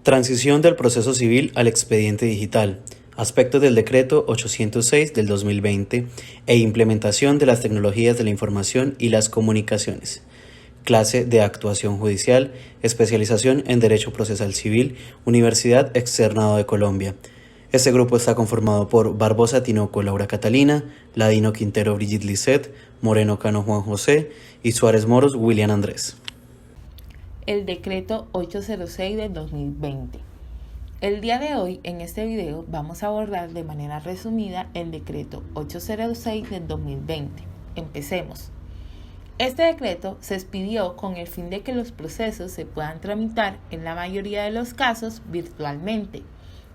Transición del proceso civil al expediente digital. Aspectos del Decreto 806 del 2020 e implementación de las tecnologías de la información y las comunicaciones. Clase de actuación judicial, especialización en Derecho Procesal Civil, Universidad Externado de Colombia. Este grupo está conformado por Barbosa Tinoco Laura Catalina, Ladino Quintero Brigitte Lisset, Moreno Cano Juan José y Suárez Moros William Andrés. El Decreto 806 del 2020. El día de hoy, en este video, vamos a abordar de manera resumida el Decreto 806 del 2020. Empecemos. Este decreto se expidió con el fin de que los procesos se puedan tramitar en la mayoría de los casos virtualmente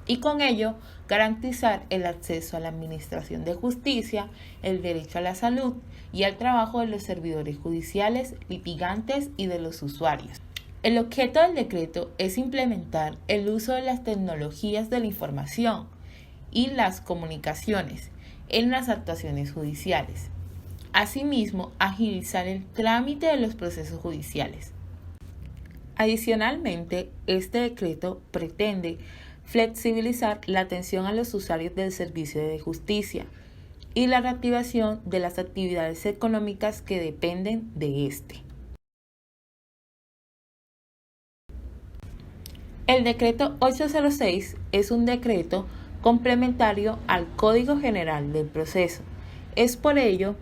y con ello garantizar el acceso a la administración de justicia, el derecho a la salud y al trabajo de los servidores judiciales, litigantes y de los usuarios. El objeto del decreto es implementar el uso de las tecnologías de la información y las comunicaciones en las actuaciones judiciales. Asimismo, agilizar el trámite de los procesos judiciales. Adicionalmente, este decreto pretende flexibilizar la atención a los usuarios del servicio de justicia y la reactivación de las actividades económicas que dependen de este. El Decreto 806 es un decreto complementario al Código General del Proceso. Es por ello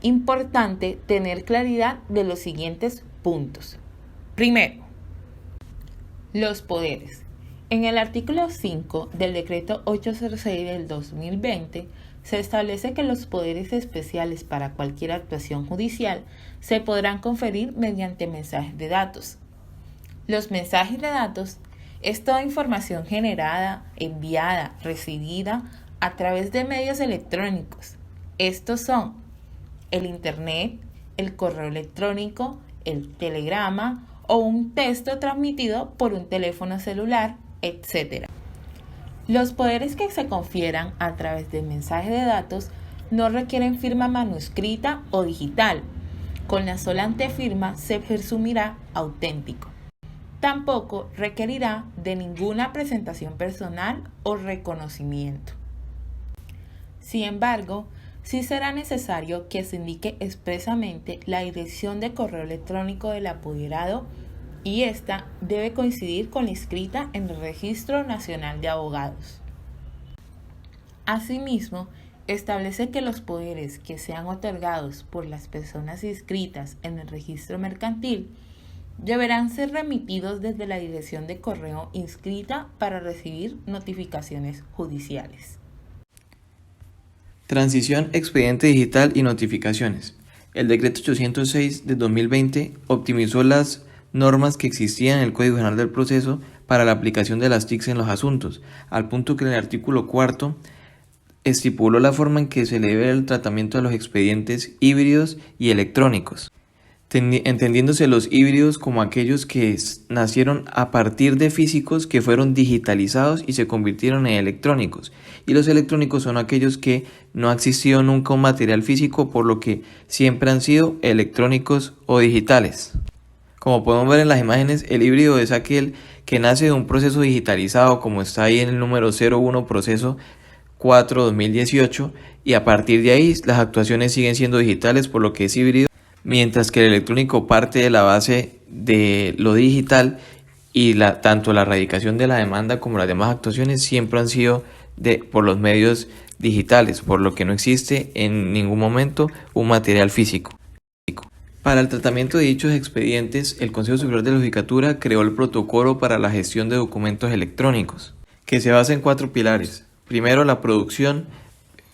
importante tener claridad de los siguientes puntos. Primero, los poderes. En el artículo 5 del Decreto 806 del 2020 se establece que los poderes especiales para cualquier actuación judicial se podrán conferir mediante mensajes de datos. Los mensajes de datos es toda información generada, enviada, recibida a través de medios electrónicos. Estos son el Internet, el correo electrónico, el telegrama o un texto transmitido por un teléfono celular, etc. Los poderes que se confieran a través de mensajes de datos no requieren firma manuscrita o digital. Con la sola antefirma se presumirá auténtico. Tampoco requerirá de ninguna presentación personal o reconocimiento. Sin embargo, sí será necesario que se indique expresamente la dirección de correo electrónico del apoderado y esta debe coincidir con la inscrita en el Registro Nacional de Abogados. Asimismo, establece que los poderes que sean otorgados por las personas inscritas en el registro mercantil deberán ser remitidos desde la dirección de correo inscrita para recibir notificaciones judiciales. Transición, expediente digital y notificaciones. El Decreto 806 de 2020 optimizó las normas que existían en el Código General del Proceso para la aplicación de las TICs en los asuntos, al punto que en el artículo 4 estipuló la forma en que se le debe el tratamiento de los expedientes híbridos y electrónicos, entendiéndose los híbridos como aquellos que nacieron a partir de físicos que fueron digitalizados y se convirtieron en electrónicos, y los electrónicos son aquellos que no ha existido nunca un material físico, por lo que siempre han sido electrónicos o digitales. Como podemos ver en las imágenes, el híbrido es aquel que nace de un proceso digitalizado, como está ahí en el número 01 proceso 4/2018, y a partir de ahí las actuaciones siguen siendo digitales, por lo que es híbrido, mientras que el electrónico parte de la base de lo digital y tanto la radicación de la demanda como las demás actuaciones siempre han sido por los medios digitales, por lo que no existe en ningún momento un material físico. Para el tratamiento de dichos expedientes, el Consejo Superior de la Judicatura creó el protocolo para la gestión de documentos electrónicos, que se basa en 4 pilares. Primero, la producción,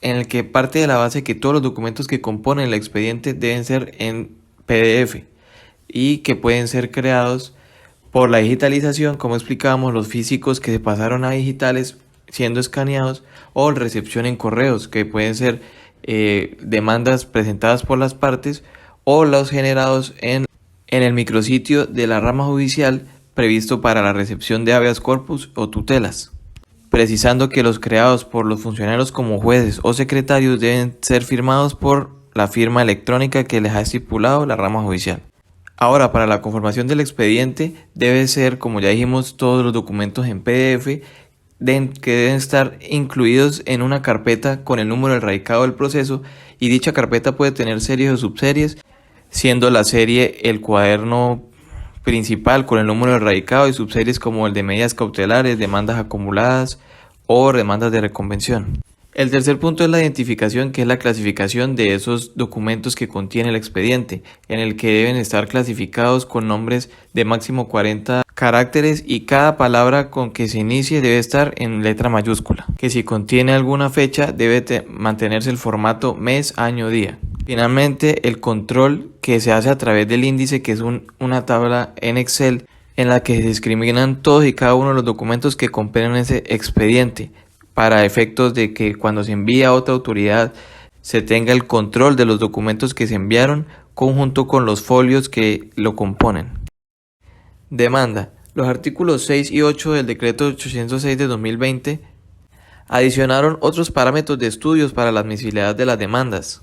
en el que parte de la base que todos los documentos que componen el expediente deben ser en PDF y que pueden ser creados por la digitalización, como explicábamos, los físicos que se pasaron a digitales siendo escaneados, o recepción en correos, que pueden ser demandas presentadas por las partes o los generados en el micrositio de la rama judicial previsto para la recepción de habeas corpus o tutelas, precisando que los creados por los funcionarios como jueces o secretarios deben ser firmados por la firma electrónica que les ha estipulado la rama judicial. Ahora, para la conformación del expediente debe ser, como ya dijimos, todos los documentos en PDF que deben estar incluidos en una carpeta con el número del radicado del proceso, y dicha carpeta puede tener series o subseries, siendo la serie el cuaderno principal con el número del radicado y subseries como el de medidas cautelares, demandas acumuladas o demandas de reconvención. El tercer punto es la identificación, que es la clasificación de esos documentos que contiene el expediente, en el que deben estar clasificados con nombres de máximo 40 caracteres y cada palabra con que se inicie debe estar en letra mayúscula, que si contiene alguna fecha debe mantenerse el formato mes, año, día. Finalmente, el control que se hace a través del índice, que es una tabla en Excel en la que se discriminan todos y cada uno de los documentos que comprenden ese expediente, para efectos de que cuando se envía a otra autoridad se tenga el control de los documentos que se enviaron conjunto con los folios que lo componen. Demanda. Los artículos 6 y 8 del Decreto 806 de 2020 adicionaron otros parámetros de estudios para la admisibilidad de las demandas,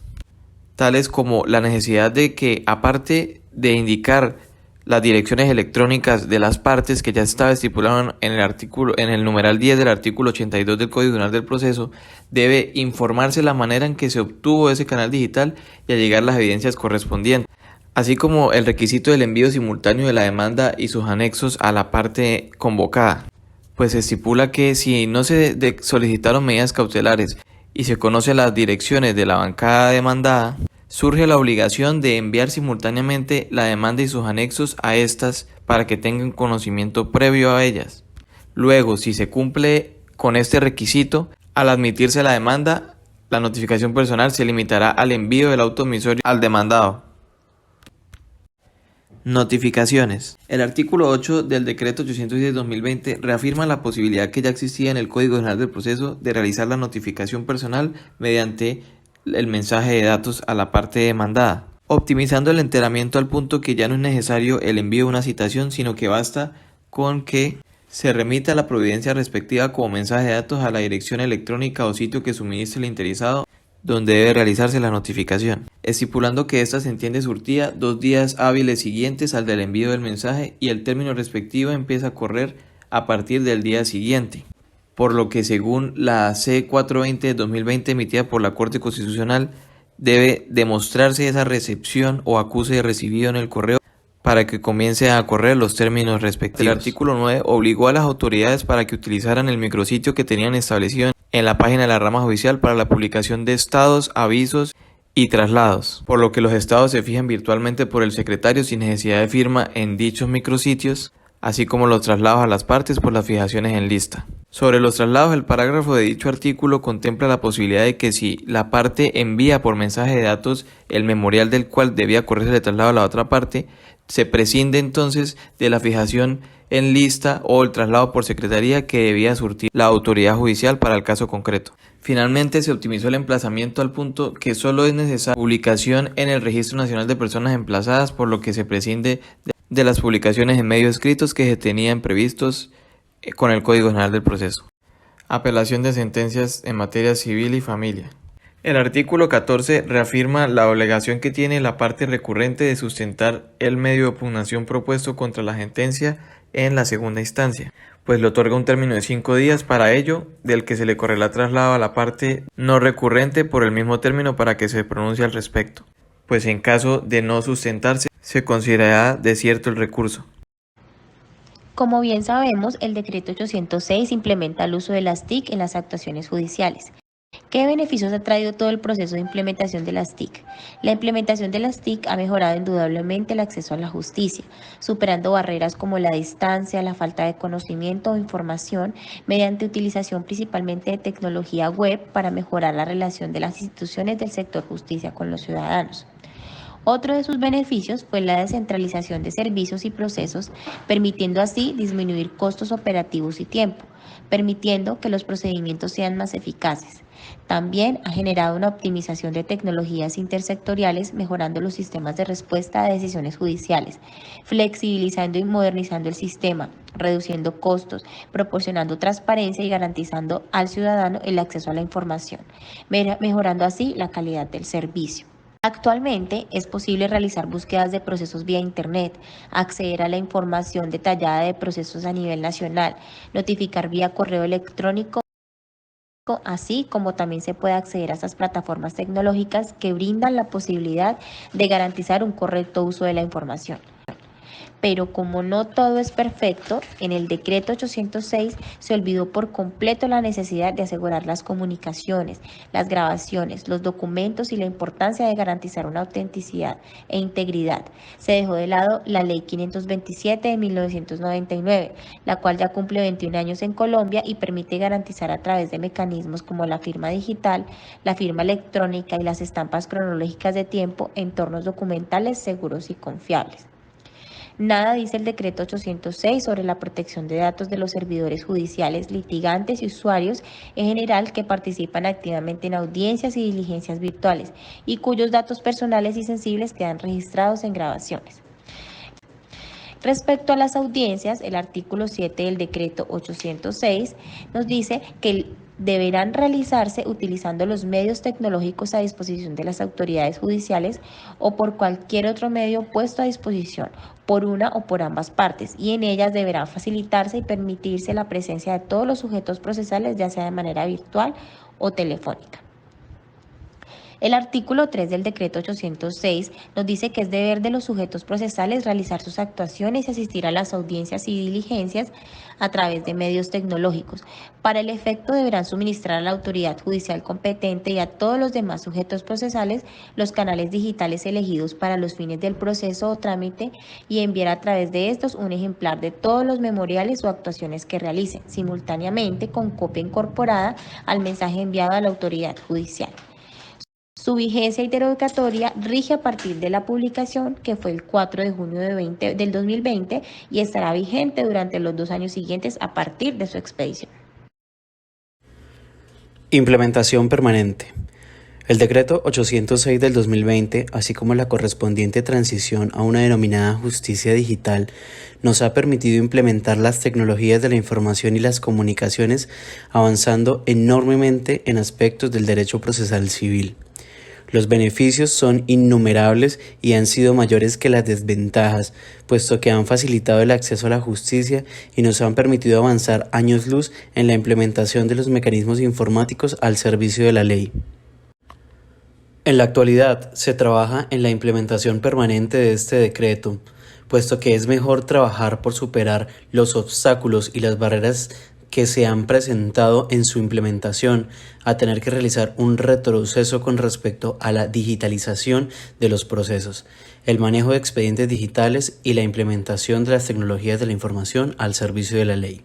tales como la necesidad de que, aparte de indicar las direcciones electrónicas de las partes que ya estaba estipulado en el numeral 10 del artículo 82 del Código General del Proceso, debe informarse la manera en que se obtuvo ese canal digital y allegar las evidencias correspondientes, así como el requisito del envío simultáneo de la demanda y sus anexos a la parte convocada. Pues se estipula que si no se solicitaron medidas cautelares y se conocen las direcciones de la bancada demandada, surge la obligación de enviar simultáneamente la demanda y sus anexos a estas para que tengan conocimiento previo a ellas. Luego, si se cumple con este requisito, al admitirse la demanda, la notificación personal se limitará al envío del auto admisorio al demandado. Notificaciones. El artículo 8 del Decreto 810/2020 reafirma la posibilidad que ya existía en el Código General del Proceso de realizar la notificación personal mediante el mensaje de datos a la parte demandada, optimizando el enteramiento al punto que ya no es necesario el envío de una citación, sino que basta con que se remita la providencia respectiva como mensaje de datos a la dirección electrónica o sitio que suministre el interesado donde debe realizarse la notificación, estipulando que ésta se entiende surtida 2 días hábiles siguientes al del envío del mensaje y el término respectivo empieza a correr a partir del día siguiente. Por lo que, según la C-420 de 2020 emitida por la Corte Constitucional, debe demostrarse esa recepción o acuse de recibido en el correo para que comience a correr los términos respectivos. El artículo 9 obligó a las autoridades para que utilizaran el micrositio que tenían establecido en la página de la rama judicial para la publicación de estados, avisos y traslados, por lo que los estados se fijan virtualmente por el secretario sin necesidad de firma en dichos micrositios, así como los traslados a las partes por las fijaciones en lista. Sobre los traslados, el parágrafo de dicho artículo contempla la posibilidad de que si la parte envía por mensaje de datos el memorial del cual debía correrse el traslado a la otra parte, se prescinde entonces de la fijación en lista o el traslado por secretaría que debía surtir la autoridad judicial para el caso concreto. Finalmente, se optimizó el emplazamiento al punto que solo es necesaria publicación en el Registro Nacional de Personas Emplazadas, por lo que se prescinde de las publicaciones en medios escritos que se tenían previstos con el Código General del Proceso. Apelación de sentencias en materia civil y familia. El artículo 14 reafirma la obligación que tiene la parte recurrente de sustentar el medio de impugnación propuesto contra la sentencia en la segunda instancia, pues le otorga un término de 5 días para ello, del que se le correrá traslado a la parte no recurrente por el mismo término para que se pronuncie al respecto, pues en caso de no sustentarse, se considerará desierto el recurso. Como bien sabemos, el Decreto 806 implementa el uso de las TIC en las actuaciones judiciales. ¿Qué beneficios ha traído todo el proceso de implementación de las TIC? La implementación de las TIC ha mejorado indudablemente el acceso a la justicia, superando barreras como la distancia, la falta de conocimiento o información, mediante utilización principalmente de tecnología web para mejorar la relación de las instituciones del sector justicia con los ciudadanos. Otro de sus beneficios fue la descentralización de servicios y procesos, permitiendo así disminuir costos operativos y tiempo, permitiendo que los procedimientos sean más eficaces. También ha generado una optimización de tecnologías intersectoriales, mejorando los sistemas de respuesta a decisiones judiciales, flexibilizando y modernizando el sistema, reduciendo costos, proporcionando transparencia y garantizando al ciudadano el acceso a la información, mejorando así la calidad del servicio. Actualmente es posible realizar búsquedas de procesos vía Internet, acceder a la información detallada de procesos a nivel nacional, notificar vía correo electrónico, así como también se puede acceder a estas plataformas tecnológicas que brindan la posibilidad de garantizar un correcto uso de la información. Pero como no todo es perfecto, en el decreto 806 se olvidó por completo la necesidad de asegurar las comunicaciones, las grabaciones, los documentos y la importancia de garantizar una autenticidad e integridad. Se dejó de lado la Ley 527 de 1999, la cual ya cumple 21 años en Colombia y permite garantizar a través de mecanismos como la firma digital, la firma electrónica y las estampas cronológicas de tiempo entornos documentales seguros y confiables. Nada dice el decreto 806 sobre la protección de datos de los servidores judiciales, litigantes y usuarios en general que participan activamente en audiencias y diligencias virtuales y cuyos datos personales y sensibles quedan registrados en grabaciones. Respecto a las audiencias, el artículo 7 del decreto 806 nos dice que deberán realizarse utilizando los medios tecnológicos a disposición de las autoridades judiciales o por cualquier otro medio puesto a disposición por una o por ambas partes, y en ellas deberá facilitarse y permitirse la presencia de todos los sujetos procesales, ya sea de manera virtual o telefónica. El artículo 3 del decreto 806 nos dice que es deber de los sujetos procesales realizar sus actuaciones y asistir a las audiencias y diligencias a través de medios tecnológicos. Para el efecto deberán suministrar a la autoridad judicial competente y a todos los demás sujetos procesales los canales digitales elegidos para los fines del proceso o trámite y enviar a través de estos un ejemplar de todos los memoriales o actuaciones que realicen, simultáneamente con copia incorporada al mensaje enviado a la autoridad judicial. Su vigencia interrogatoria rige a partir de la publicación, que fue el 4 de junio del 2020, y estará vigente durante los 2 años siguientes a partir de su expedición. Implementación permanente. El decreto 806 del 2020, así como la correspondiente transición a una denominada justicia digital, nos ha permitido implementar las tecnologías de la información y las comunicaciones, avanzando enormemente en aspectos del derecho procesal civil. Los beneficios son innumerables y han sido mayores que las desventajas, puesto que han facilitado el acceso a la justicia y nos han permitido avanzar años luz en la implementación de los mecanismos informáticos al servicio de la ley. En la actualidad se trabaja en la implementación permanente de este decreto, puesto que es mejor trabajar por superar los obstáculos y las barreras que se han presentado en su implementación, a tener que realizar un retroceso con respecto a la digitalización de los procesos, el manejo de expedientes digitales y la implementación de las tecnologías de la información al servicio de la ley.